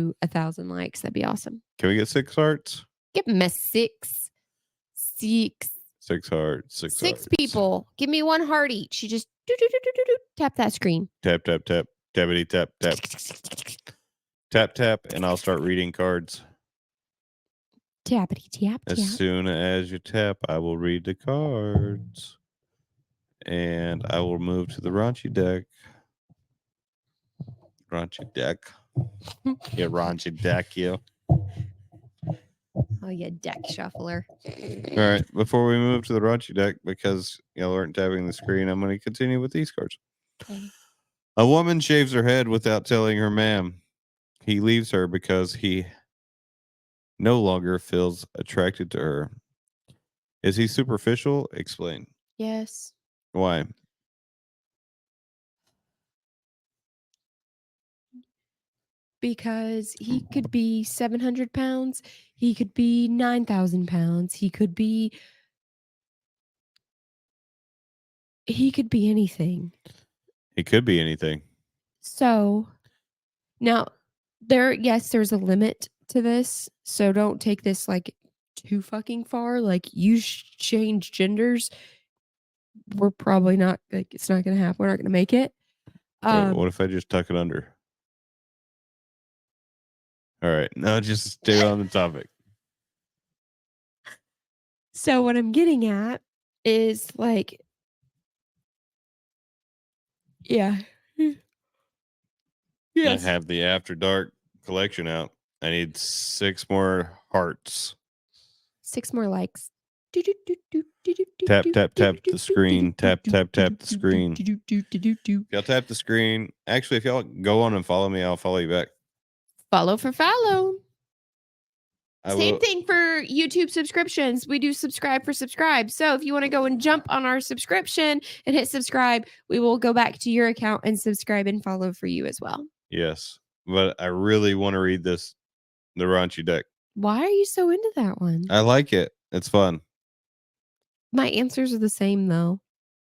1,000 likes. That'd be awesome. Can we get 6 hearts? Give me six. 6 hearts. 6 hearts. People. Give me 1 heart each. You just tap that screen. Tap, tap, tap. Tappity, tap, tap. Tap, tap, and I'll start reading cards. Tappity, tap, tap. As soon as you tap, I will read the cards. And I will move to the raunchy deck. Raunchy deck. Yeah, raunchy deck, you. Oh, yeah, deck shuffler. All right. Before we move to the raunchy deck, because y'all aren't tapping the screen, I'm going to continue with these cards. Okay. A woman shaves her head without telling her ma'am. He leaves her because he no longer feels attracted to her. Is he superficial? Explain. Yes. Why? Because he could be 700 pounds. He could be 9,000 pounds. He could be anything. He could be anything. So now there's a limit to this. So don't take this like too fucking far. Like you change genders. We're probably not like it's not gonna happen. We're not gonna make it. What if I just tuck it under? All right. No, just stay on the topic. So what I'm getting at is like, yeah. Yes. I have the After Dark collection out. I need 6 more hearts. 6 more likes. Tap, tap, tap the screen. Tap, tap, tap the screen. Y'all tap the screen. Actually, if y'all go on and follow me, I'll follow you back. Follow for follow. Same thing for YouTube subscriptions. We do subscribe for subscribe. So if you want to go and jump on our subscription and hit subscribe, we will go back to your account and subscribe and follow for you as well. Yes. But I really want to read the raunchy deck. Why are you so into that one? I like it. It's fun. My answers are the same though.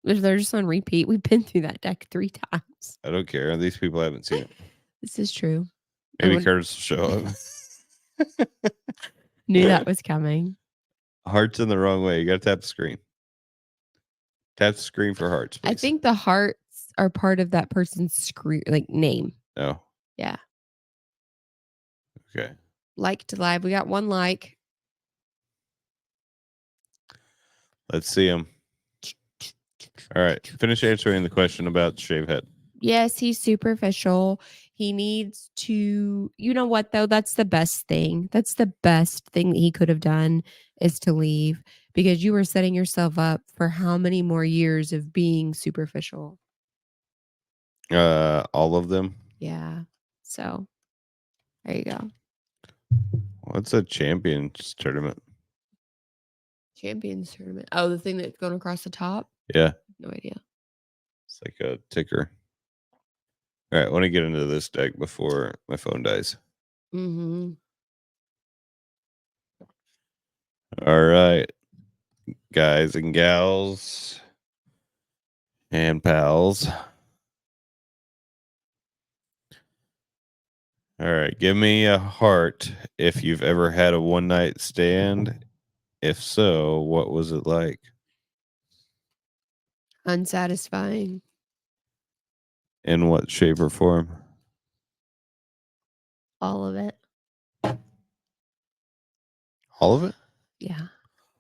They're just on repeat. We've been through that deck 3 times. I don't care. These people haven't seen it. This is true. Maybe Curtis will show up. Knew that was coming. Hearts in the wrong way. You got to tap the screen. Tap the screen for hearts, please. I think the hearts are part of that person's screen, like name. Oh. Yeah. Okay. Like to live. We got 1 like. Let's see him. All right. Finish answering the question about the shave head. Yes, he's superficial. He needs to, you know what though? That's the best thing. That's the best thing that he could have done is to leave, because you were setting yourself up for how many more years of being superficial? All of them. Yeah. So there you go. What's a champions tournament? Champions tournament. Oh, the thing that's going across the top? Yeah. No idea. It's like a ticker. All right, I want to get into this deck before my phone dies. Mm-hmm. All right, guys and gals and pals. All right, give me a heart if you've ever had a one-night stand. If so, what was it like? Unsatisfying. In what shape or form? All of it. All of it? Yeah.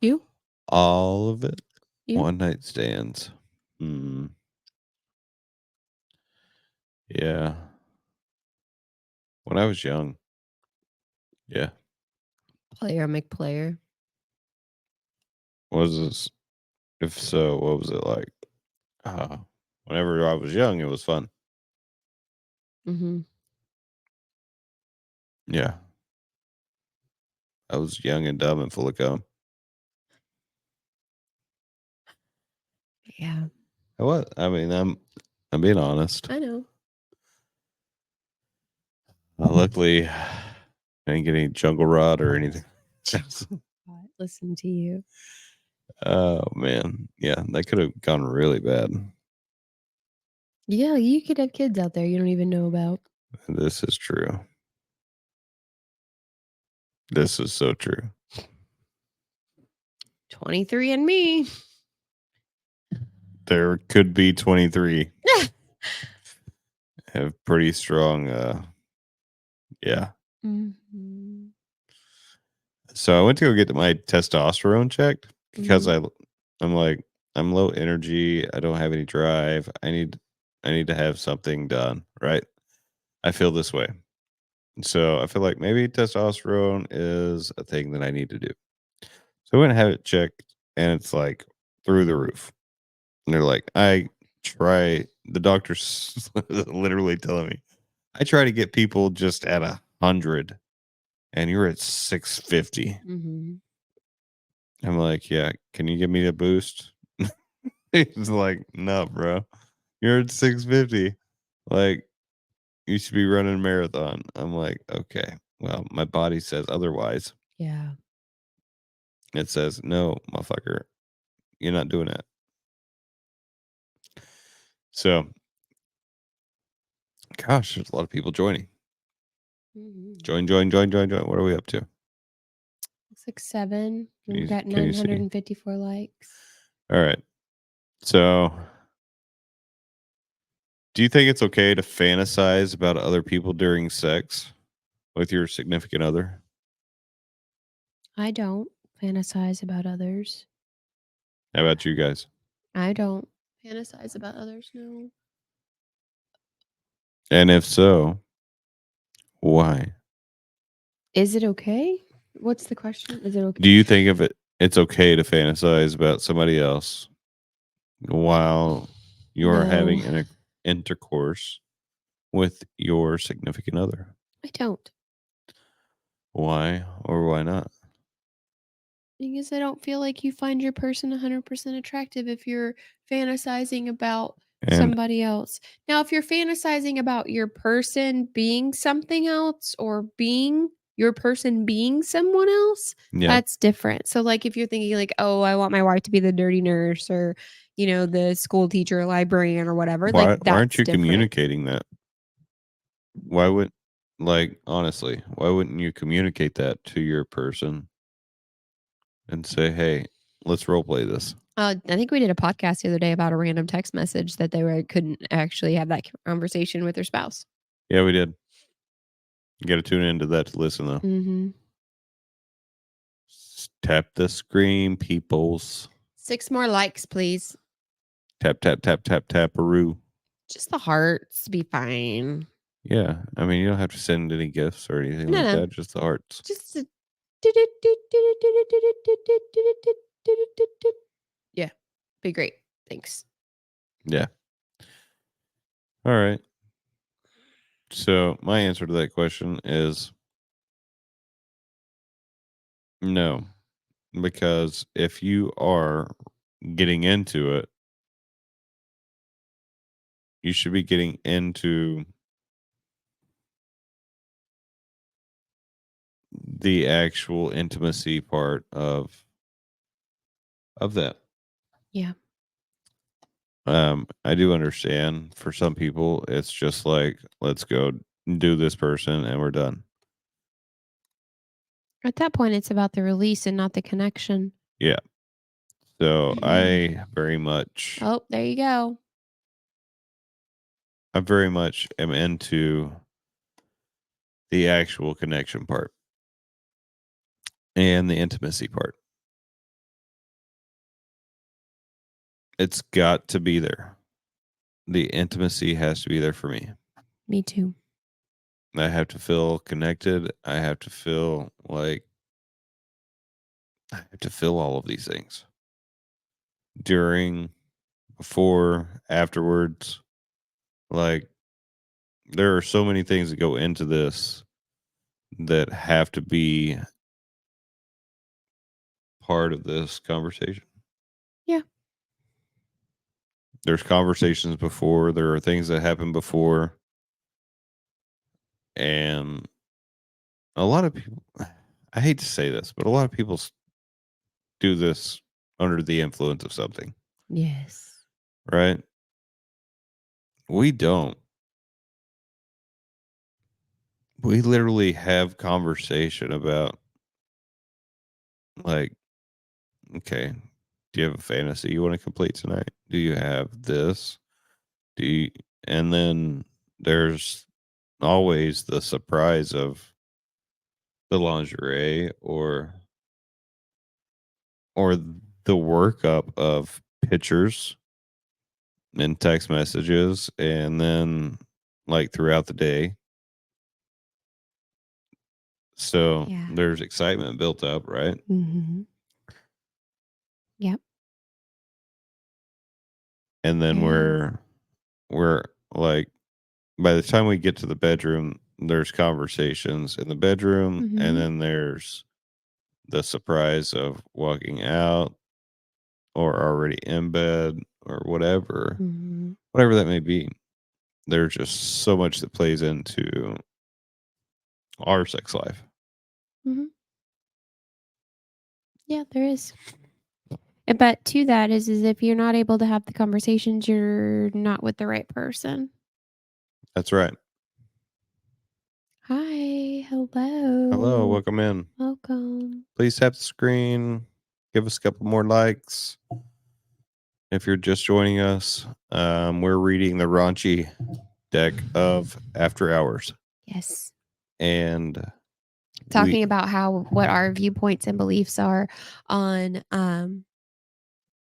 You? All of it? You? One-night stands. Yeah. When I was young. Yeah. Player, McPlayer. Was this? If so, what was it like? Whenever I was young, it was fun. Mm-hmm. Yeah. I was young and dumb and full of cum. Yeah. What? I mean, I'm being honest. I know. Luckily, I didn't get any jungle rot or anything. Listen to you. Oh man, yeah, that could have gone really bad. Yeah, you could have kids out there you don't even know about. This is true. This is so true. 23 and me. There could be 23 have pretty strong yeah. Mhm. So I went to go get my testosterone checked because Mhm. I'm like I'm low energy, I don't have any drive. I need to have something done, right? I feel this way. So I feel like maybe testosterone is a thing that I need to do. So I went and had it checked and it's like through the roof. And they're like, the doctor's literally telling me, I try to get people just at 100 and you're at 650. Mhm. I'm like, yeah, can you give me a boost? He's like, no, bro, you're at 650. Like, you should be running a marathon. I'm like, okay, well, my body says otherwise. Yeah. It says, no, motherfucker, you're not doing that. So, gosh, there's a lot of people joining. Mhm. Join. What are we up to? Looks like 7. And we got Can you see? 954 likes. All right. So, do you think it's okay to fantasize about other people during sex with your significant other? I don't fantasize about others. How about you guys? I don't fantasize about others, no. And if so, why? Is it okay? What's the question? Is it okay? Do you think of it's okay to fantasize about somebody else while you're No, having an intercourse with your significant other? I don't. Why or why not? Because I don't feel like you find your person 100% attractive if you're fantasizing about And somebody else. Now, if you're fantasizing about your person being something else or being your person being someone else, yeah, that's different. So, like, if you're thinking, like, oh, I want my wife to be the dirty nurse or, the school teacher, librarian, or whatever, like, why aren't that's you different. communicating that? Why would like honestly, why wouldn't you communicate that to your person and say, "Hey, let's role play this." I think we did a podcast the other day about a random text message that couldn't actually have that conversation with their spouse. Yeah, we did. You got to tune into that to listen though. Mhm. Tap the screen, peoples. 6 more likes, please. Tap tap tap tap taparoo. Just the hearts be fine. Yeah, I mean, you don't have to send any gifts or anything No, like no. that. Just the hearts. Just a yeah, be great. Thanks. Yeah. All right. So my answer to that question is no, because if you are getting into it, you should be getting into the actual intimacy part of that. Yeah. I do understand for some people it's just like let's go do this person and we're done. At that point, it's about the release and not the connection. Yeah. So Oh, there you go. I very much am into the actual connection part and the intimacy part. It's got to be there. The intimacy has to be there for me. Me too. I have to feel connected. I have to feel like I have to feel all of these things during, before, afterwards. Like there are so many things that go into this that have to be part of this conversation. Yeah. There's conversations before, there are things that happen before, and a lot of people, I hate to say this, but a lot of people do this under the influence of something, Yes. right? We don't. We literally have conversation about like, okay, do you have a fantasy you want to complete tonight? Do you have this? Do you, and then there's always the surprise of the lingerie or the workup of pictures and text messages and then like throughout the day. So Yeah. there's excitement built up, right? Mhm. Yep. And then There is. we're like by the time we get to the bedroom, there's conversations in the bedroom and Mhm. then there's the surprise of walking out or already in bed or Mhm. whatever that may be. There's just so much that plays into our sex life. Mhm. Yeah, there is. But to that is if you're not able to have the conversations, you're not with the right person. That's right. Hi, Hello, hello, welcome in. welcome. Please tap the screen. Give us a couple more likes. If you're just joining us, we're reading the raunchy deck of After Hours. Yes. And Talking about how what our viewpoints and beliefs are on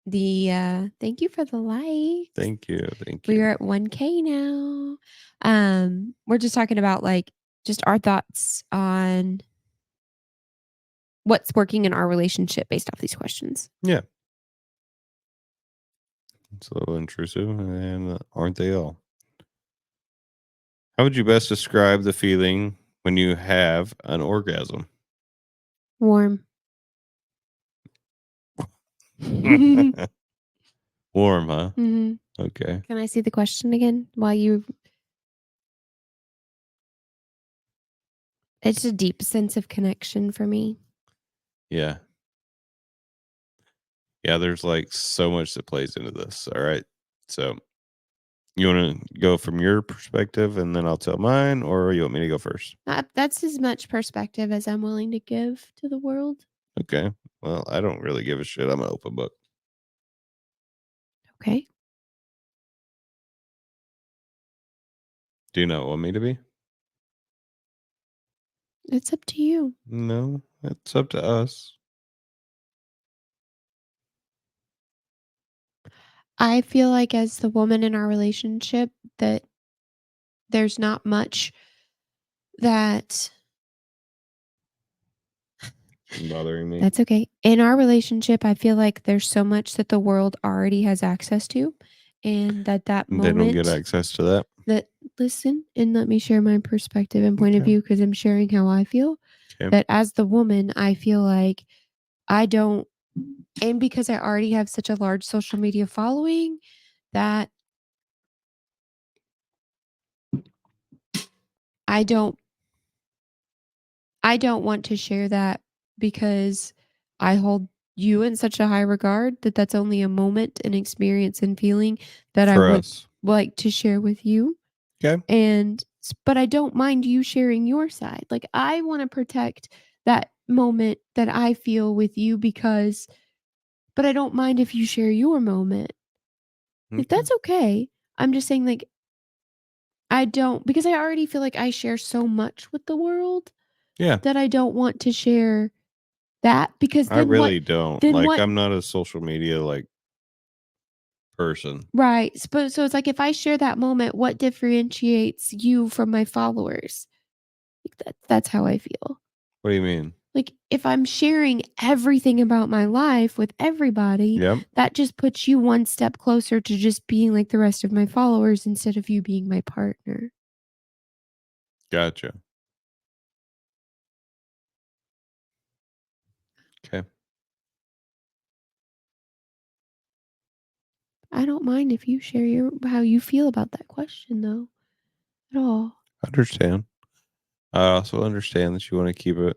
the thank you for the likes. thank you. Thank We you. are at 1K now. We're just talking about like just our thoughts on what's working in our relationship based off these questions. Yeah. It's a little intrusive, and aren't they all? How would you best describe the feeling when you have an orgasm? Warm. Mhm. Warm, huh? Can Okay. I see the question again while you it's a deep sense of connection for me. Yeah. Yeah, there's like so much that plays into this. All right. So you want to go from your perspective and then I'll tell mine, or you want me to go first? That's as much perspective as I'm willing to give to the world. Okay. Well, I don't really give a shit. I'm an open book. Okay. Do you not want me to be? It's up to you. No, it's up to us. I feel like as the woman in our relationship that there's not much that Bothering me. that's okay. In our relationship, I feel like there's so much that the world already has access to and that They don't get moment access to that. that listen and let me share my perspective and point of Okay. view because I'm sharing how I feel. Okay. That as the woman, I feel like I don't and because I already have such a large social media following that I don't I don't want to share that because I hold you in such a high regard that that's only a moment, an experience and feeling that I For would us. like to share with you. Okay. But I don't mind you sharing your side. Like I want to protect that moment that I feel with you because but I don't mind if you share your moment. Like Okay. that's okay. I'm just saying like I don't because I already feel like I share so much with the world Yeah. that I don't want to share that because I really don't. then Like, what I'm not a social media like person. right. So it's like if I share that moment, what differentiates you from my followers? Like that's how I feel. What do you mean? Like if I'm sharing everything about my life with everybody, Yep. that just puts you one step closer to just being like the rest of my followers instead of you being my partner. Gotcha. Okay. I don't mind if you share your how you feel about that question though at all. Understand. I also understand that you want to keep it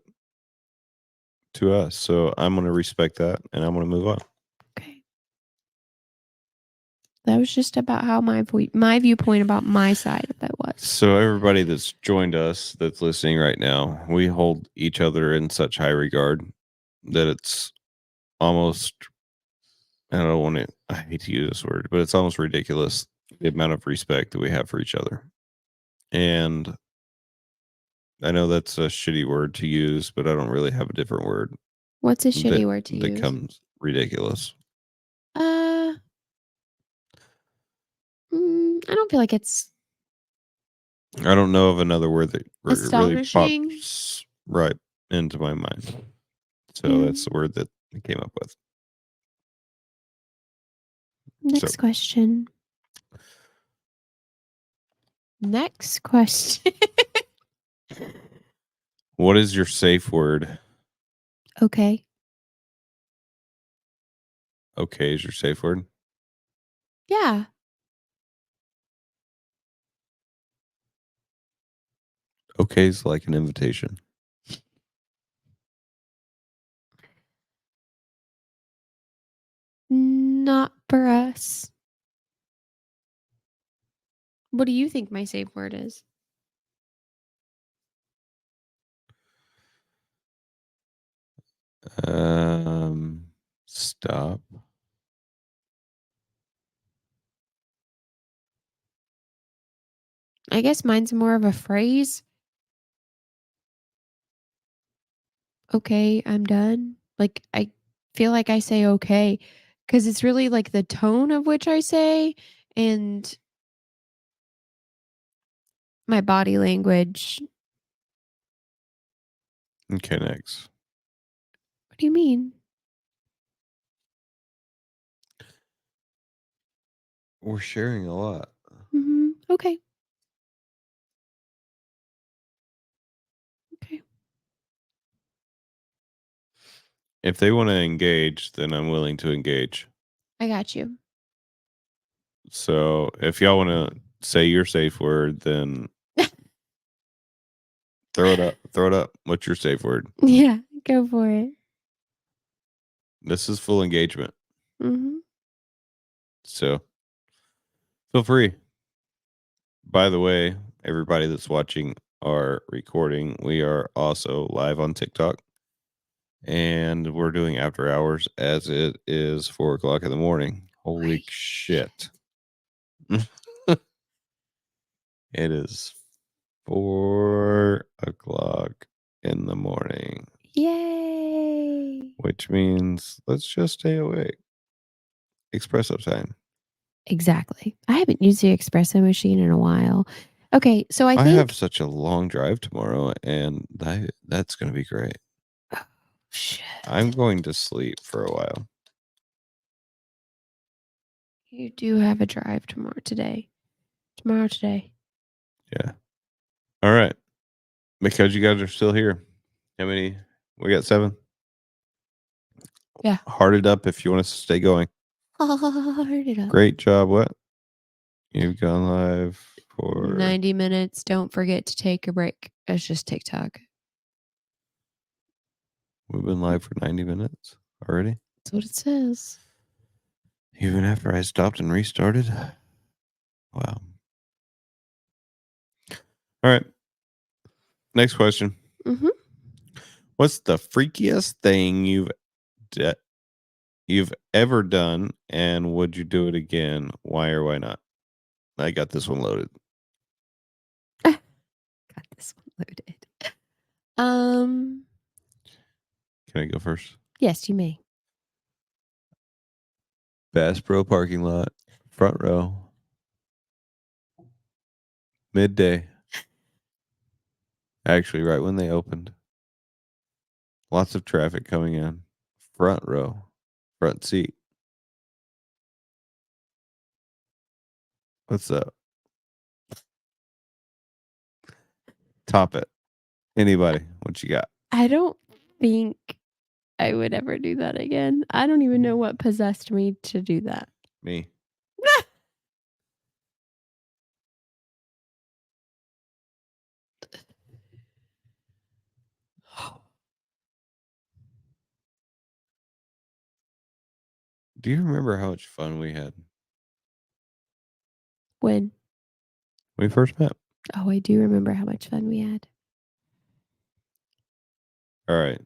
to us. So I'm going to respect that and I'm going to move on. Okay. That was just about how my viewpoint about my side of that was. So, everybody that's joined us that's listening right now, we hold each other in such high regard. that it's almost, I don't want to, I hate to use this word, but it's almost ridiculous the amount of respect that we have for each other. And I know that's a shitty word to use, but I don't really have a different word What's a that shitty word to that use? comes ridiculous. Uh, I don't feel like it's I don't know of another word that really astonishing. pops right into my mind. So Yeah. that's the word that I came up with. So, Next question. Next question. what is your safe word? Okay. Okay, is your safe word? Yeah. Okay is like an invitation. Not for us. What do you think my safe word is? Stop. I guess mine's more of a phrase. Okay, I'm done. Like, I feel like I say okay because it's really like the tone of which I say and my body language. Okay, next. What do you mean? We're sharing a lot. Okay. Okay. If they want to engage, then I'm willing to engage. I got you. So if y'all want to say your safe word, then throw it up. Throw it up. What's your safe word? Yeah, go for it. This is full engagement. Mhm. So feel free. By the way, everybody that's watching our recording, we are also live on TikTok and we're doing after hours as it is 4 o'clock in the morning. Holy shit. It is 4 o'clock in the morning, Yay. which means let's just stay awake. Espresso time. Exactly. I haven't used the espresso machine in a while. Okay, so I I have think such a long drive tomorrow, and that's going to be great. oh, shit. I'm going to sleep for a while. You do have a drive today. Today. Yeah. All right. Because you guys are still here. How many? We got 7. Yeah. Heart it up if you want us to stay going. Heart it up. Great job. What? You've gone live for 90 minutes. Don't forget to take a break. It's just TikTok. We've been live for 90 minutes already. That's what it says. Even after I stopped and restarted. Wow. All right. Next question. Mhm. What's the freakiest thing you've ever done, and would you do it again? Why or why not? I got this one loaded. Got this one loaded. Um, Can I go first? yes, you may. Bass Pro parking lot, front row, midday. Actually, right when they opened. Lots of traffic coming in. Front row, front seat. What's up? Top it. Anybody? What you got? I don't think I would ever do that again. I don't even know what possessed me to do that. Me. Do you remember how much fun we had When? when we first met? Oh, I do remember how much fun we had. All right.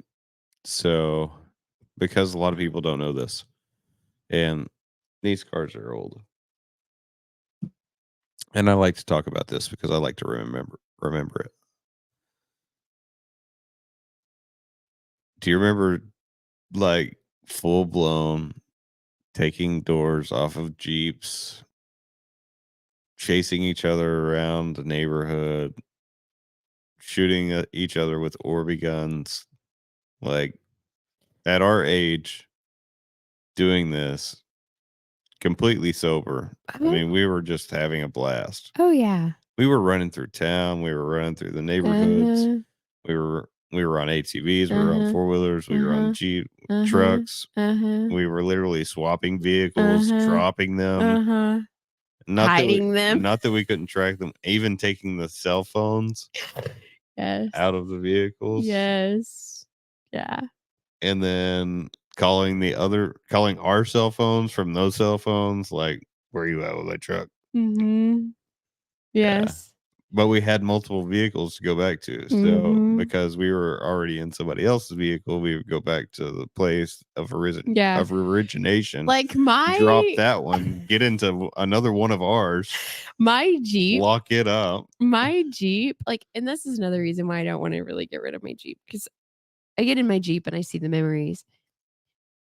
So because a lot of people don't know this, and these cars are old. And I like to talk about this because I like to remember it. Do you remember like full blown taking doors off of Jeeps, chasing each other around the neighborhood, shooting at each other with Orby guns, like at our age, doing this completely sober? I Uh-huh. mean, we were just having a blast. Oh, yeah. We were running through town. We were running through the neighborhoods. Uh-huh. We were on ATVs. We were on Uh-huh. four wheelers. We were on Uh-huh. Jeep Uh-huh. trucks. Uh-huh. We were literally swapping vehicles, Uh-huh. dropping them. Uh-huh. Not that we Hiding them. not that we couldn't track them, even taking the cell phones Yes. out of the vehicles, Yes. Yeah. and then calling our cell phones from those cell phones, like, "Where you at with that truck?" Mm-hmm. Yeah. Yes. But we had multiple vehicles to go back to, so Mm-hmm. because we were already in somebody else's vehicle, we would go back to the place Yeah. of origination, Like drop that one, get into another one of ours, my Jeep, lock it up. like, and this is another reason why I don't want to really get rid of my Jeep, because I get in my Jeep and I see the memories.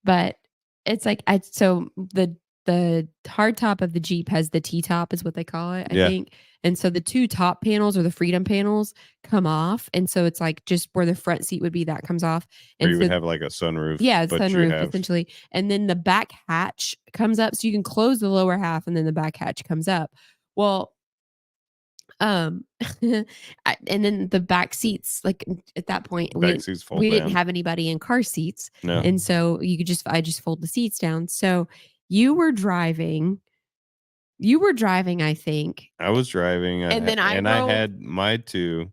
But it's like so the hard top of the Jeep has the T-top is what they call it, I Yeah. think. And so the 2 top panels or the freedom panels come off. And so it's like just where the front seat would be, that comes off. Or And you so would have like a sunroof, yeah, but you sunroof have essentially. And then the back hatch comes up. So you can close the lower half and then the back hatch comes up. Well, um, and then the back seats, like at that point, back seats fold we didn't down. have anybody in car seats, No, and so I just fold the seats down. So you were driving, I think, I was driving, and then I and I rolled had my 2,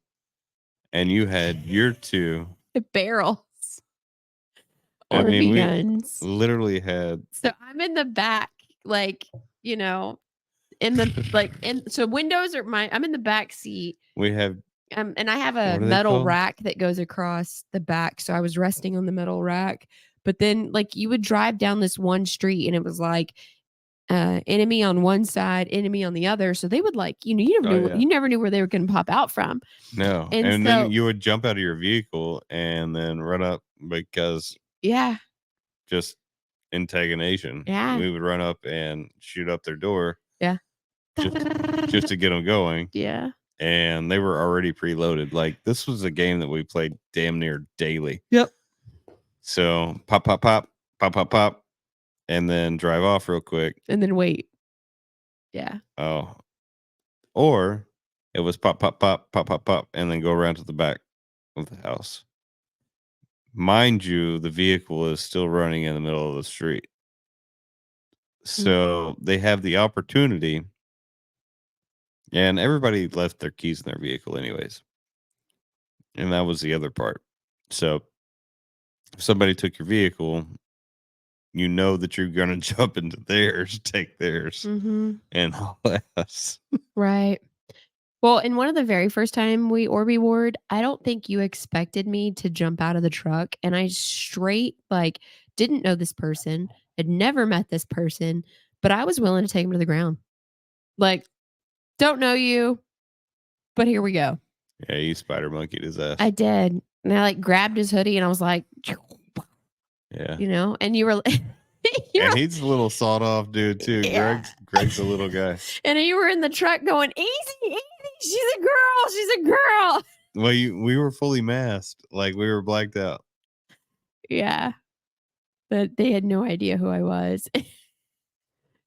and you had your 2. the barrels I or mean, we guns. literally had So I'm in the back, like you know, in the like, and so windows are I'm in the back seat. we have And I have a what are they metal called? rack that goes across the back. So I was resting on the metal rack. But then, like, you would drive down this one street and it was like enemy on one side, enemy on the other. So they would, like, Oh yeah. you never knew where they were going to pop out from. No, And and then so, you would jump out of your vehicle and then run up because yeah, just antagonization. yeah, We would run up and shoot up their door yeah, just just to get them going, yeah. and they were already preloaded. Like, this was a game that we played damn near daily. Yep. So pop, pop, pop, pop, pop, pop, and then drive off real quick. And then wait. Yeah. Oh, or it was pop, pop, pop, pop, pop, pop, and then go around to the back of the house. Mind you, the vehicle is still running in the middle of the street. So they have the opportunity, and everybody left their keys in their vehicle, anyways. And that was the other part. So if somebody took your vehicle, you know that you're going to jump into theirs, take theirs, Mm-hmm. and haul ass. Right. Well, in one of the very first time we Orby Ward, I don't think you expected me to jump out of the truck. And I straight, like, didn't know this person, had never met this person, but I was willing to take him to the ground. Like, don't know you, but here we go. Yeah, you spider monkeyed his ass. I did. And I, like, grabbed his hoodie and I was like, Yeah. and you were And he's a little sawed off dude too. Yeah. Greg's a little guy. And you were in the truck going, easy, easy. She's a girl. She's a girl. Well, we were fully masked, like we were blacked out. Yeah. But they had no idea who I was.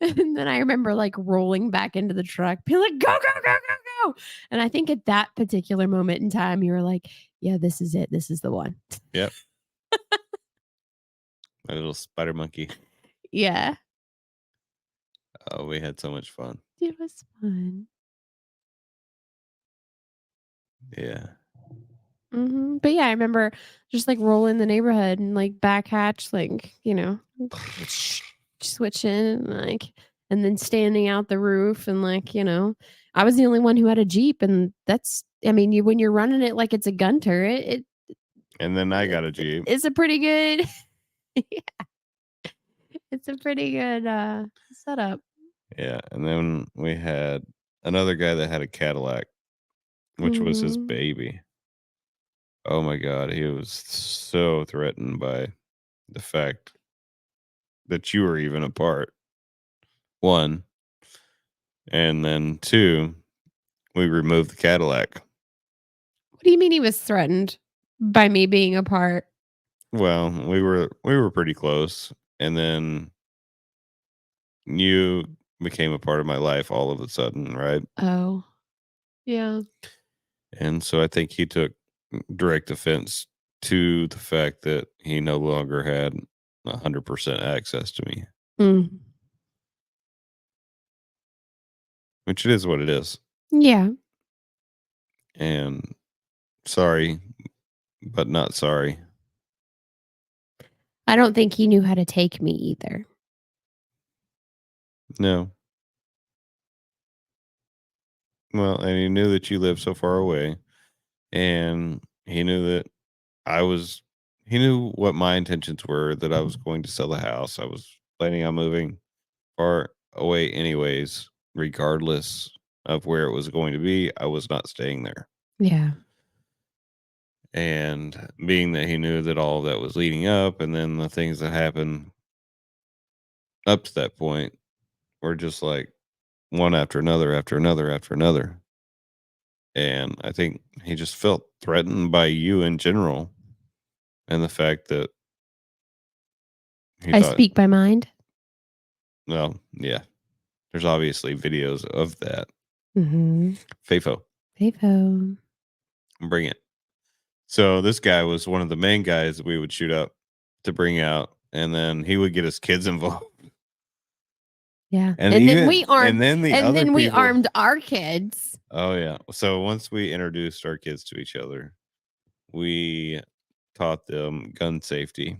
And then I remember, like, rolling back into the truck, being like, go, go, go, go, go. And I think at that particular moment in time, you were like, yeah, this is it. This is the one. Yep. My little spider monkey. Yeah. Oh, we had so much fun. It was fun. Yeah. But yeah, I remember just, like, rolling the neighborhood and, like, back hatch, like, switching, like, and then standing out the roof and, like, I was the only one who had a Jeep, and that's, I mean, when you're running it like it's a gun turret, And then I got a Jeep. it's a pretty good It's a pretty good, setup. Yeah, and then we had another guy that had a Cadillac, which was his Mhm. baby. Oh my god, he was so threatened by the fact that you were even apart. 1, and then 2, we removed the Cadillac. What do you mean he was threatened by me being apart? Well, we were pretty close, and then you became a part of my life all of a sudden, right? Oh, yeah. And so I think he took direct offense to the fact that he no longer had 100% access to me, Mm. which it is what it is. Yeah. And sorry, but not sorry. I don't think he knew how to take me either. No. Well, and he knew that you lived so far away, and he knew that I was he knew what my intentions were, that I was going to sell the house. I was planning on moving far away anyways, regardless of where it was going to be. I was not staying there. Yeah. And being that he knew that all of that was leading up, and then the things that happened up to that point were just like one after another, after another, after another. And I think he just felt threatened by you in general, and the fact that he I thought, speak by mind. well, yeah, there's obviously videos of that. Mhm. FAFO, Payphone. bring it. So this guy was one of the main guys that we would shoot up to bring out, and then he would get his kids involved. Yeah. And even and then the And other then we people. armed our kids. Oh yeah. So once we introduced our kids to each other, we taught them gun safety,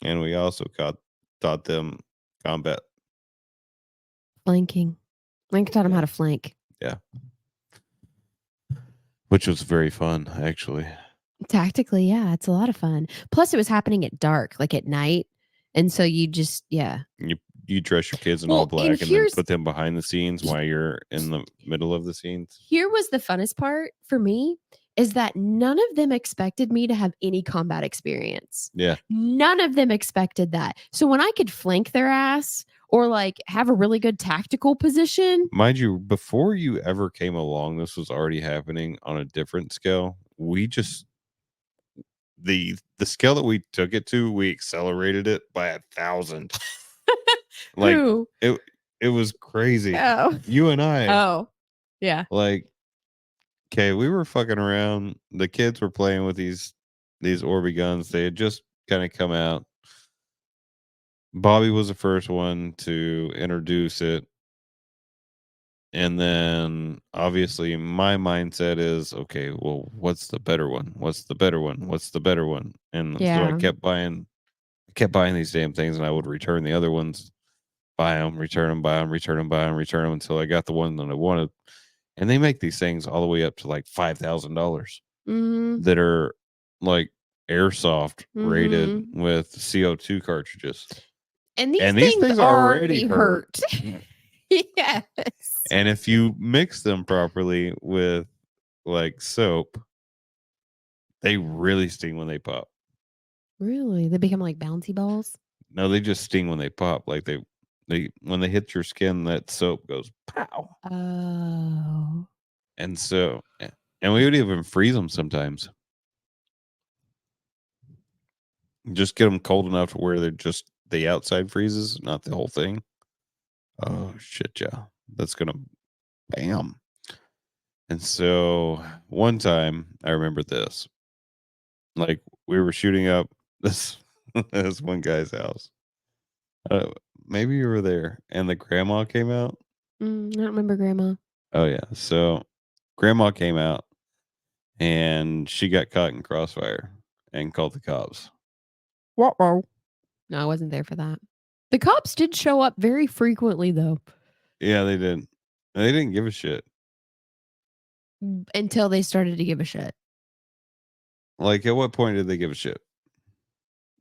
and we also taught them combat. Flanking. Link taught him how Yeah. to flank. Yeah. Which was very fun, actually. Tactically, yeah, it's a lot of fun. Plus, it was happening at dark, like at night. And so you just, yeah. You dress your kids in all Well, and black and then put them behind the scenes while you're in the middle of the scenes. here was the funnest part for me is that none of them expected me to have any combat experience. Yeah. None of them expected that. So when I could flank their ass or like have a really good tactical position, Mind you, before you ever came along, this was already happening on a different scale. We just the scale that we took it to, we accelerated it by 1,000. Like who? it was crazy. Oh. You and I, Oh. Yeah. like, okay, we were fucking around. The kids were playing with these Orby guns. They had just kind of come out. Bobby was the first one to introduce it. And then obviously my mindset is, okay, well, what's the better one? What's the better one? What's the better one? And so Yeah. I kept buying these damn things, and I would return the other ones, buy them, return them, buy them, return them, buy them, return them until I got the one that I wanted. And they make these things all the way up to like $5,000 Mhm. that are like airsoft rated Mhm. with CO2 cartridges. And these And these things things already already hurt. hurt. Yes. And if you mix them properly with like soap, they really sting when they pop. Really? They become like bouncy balls? No, they just sting when they pop. Like they when they hit your skin, that soap goes pow. Oh. And so, and we would even freeze them sometimes. Just get them cold enough to where they're just the outside freezes, not the whole thing. Oh shit, yeah, that's gonna bam. And so one time, I remember this. Like we were shooting up this this one guy's house. Uh, Maybe you were there, and the grandma came out. I don't remember grandma. Oh yeah, so grandma came out, and she got caught in crossfire and called the cops. What? No, I wasn't there for that. The cops did show up very frequently though, Yeah, they did. They didn't give a shit. until they started to give a shit. Like, at what point did they give a shit?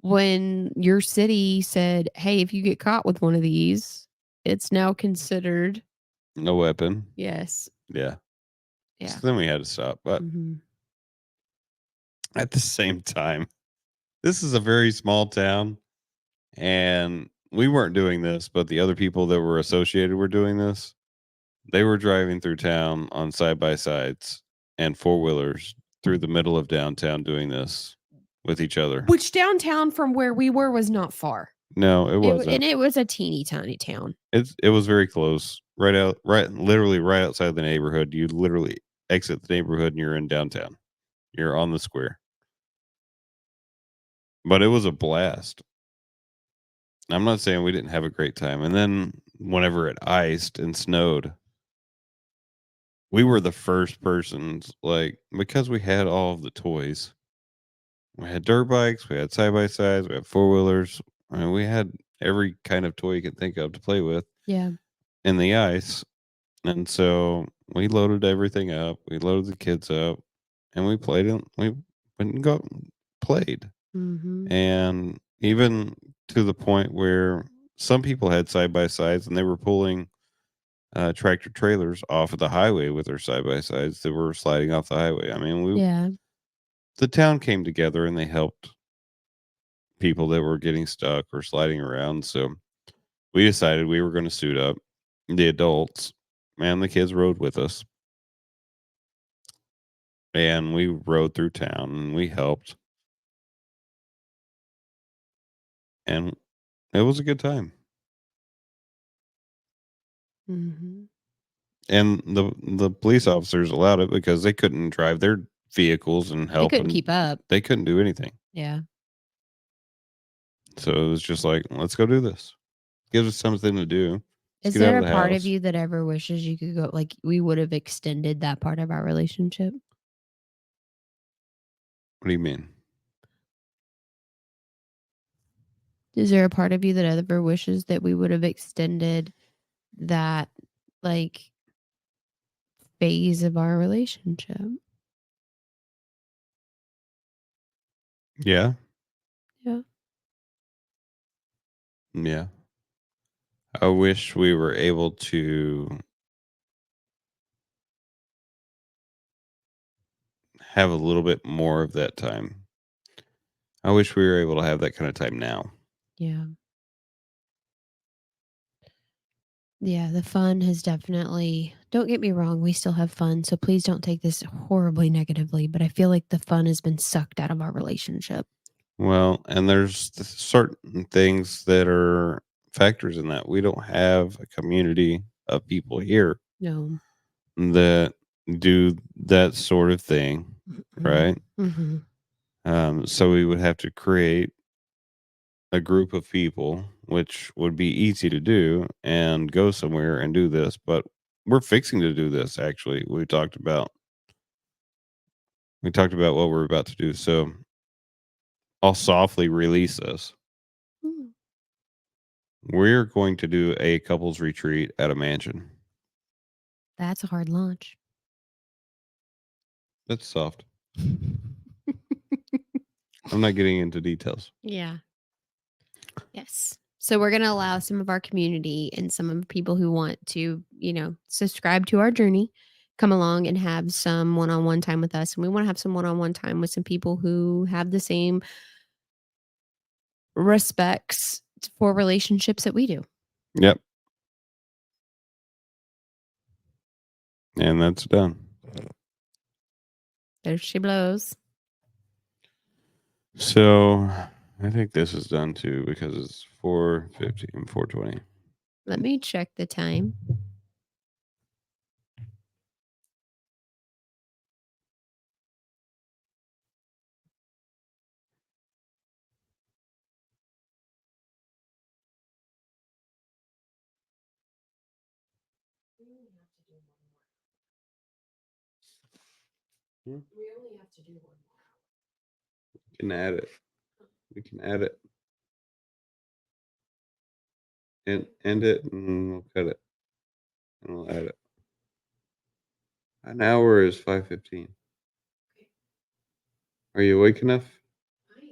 when your city said, "Hey, if you get caught with one of these, it's now considered." No weapon. Yes. Yeah. Yeah. So then we had to stop. But Mhm. at the same time, this is a very small town, and we weren't doing this, but the other people that were associated were doing this. They were driving through town on side by sides and four wheelers through the middle of downtown doing this with each other. Which downtown from where we were was not far. No, it wasn't. And it was a teeny tiny town. It was very close. Right out, right, literally right outside the neighborhood. You literally exit the neighborhood and you're in downtown. You're on the square. But it was a blast. I'm not saying we didn't have a great time. And then whenever it iced and snowed, we were the first persons, like, because we had all of the toys. We had dirt bikes, we had side by sides, we had four wheelers. I mean, we had every kind of toy you could think of to play with Yeah. in the ice. And so we loaded everything up. We loaded the kids up, and we played it. We went and got played, Mhm. and even to the point where some people had side by sides, and they were pulling tractor trailers off of the highway with their side by sides that were sliding off the highway. I mean, Yeah. the town came together and they helped people that were getting stuck or sliding around. So we decided we were going to suit up, the adults, and the kids rode with us, and we rode through town and we helped, and it was a good time. Mhm. And the police officers allowed it because they couldn't drive their vehicles and They help, couldn't and keep up. they couldn't do anything. Yeah. So it was just like, let's go do this. Gives us something to do. Let's Is get out there of a the part of house. you that ever wishes you could go like, we would have extended that part of our relationship? What do you mean? Is there a part of you that ever wishes that we would have extended that, like, phase of our relationship? Yeah. Yeah. Yeah. I wish we were able to have a little bit more of that time. I wish we were able to have that kind of time now. Yeah. Yeah, the fun has definitely, don't get me wrong, we still have fun, so please don't take this horribly negatively, but I feel like the fun has been sucked out of our relationship. Well, and there's certain things that are factors in that. We don't have a community of people here No. that do that sort of thing, Mhm. right? Mhm. So we would have to create a group of people, which would be easy to do, and go somewhere and do this. But we're fixing to do this. Actually, we talked about what we're about to do. So I'll softly release this. Mm. We're going to do a couples retreat at a mansion. That's a hard launch. That's soft. I'm not getting into details. Yeah. Yes. So we're going to allow some of our community and some of the people who want to, subscribe to our journey, come along and have some one-on-one time with us. And we want to have some one-on-one time with some people who have the same respects for relationships that we do. Yep. And that's done. There she blows. So I think this is done too because it's 4:50 and 4:20. Let me check the time. Hmm? We only have to do one We can add it. We can add it and end it, and we'll cut it and we'll add it. An hour is 5:15. Are you awake enough? more. I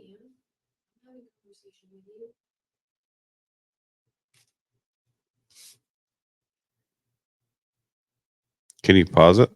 am. Can you pause it?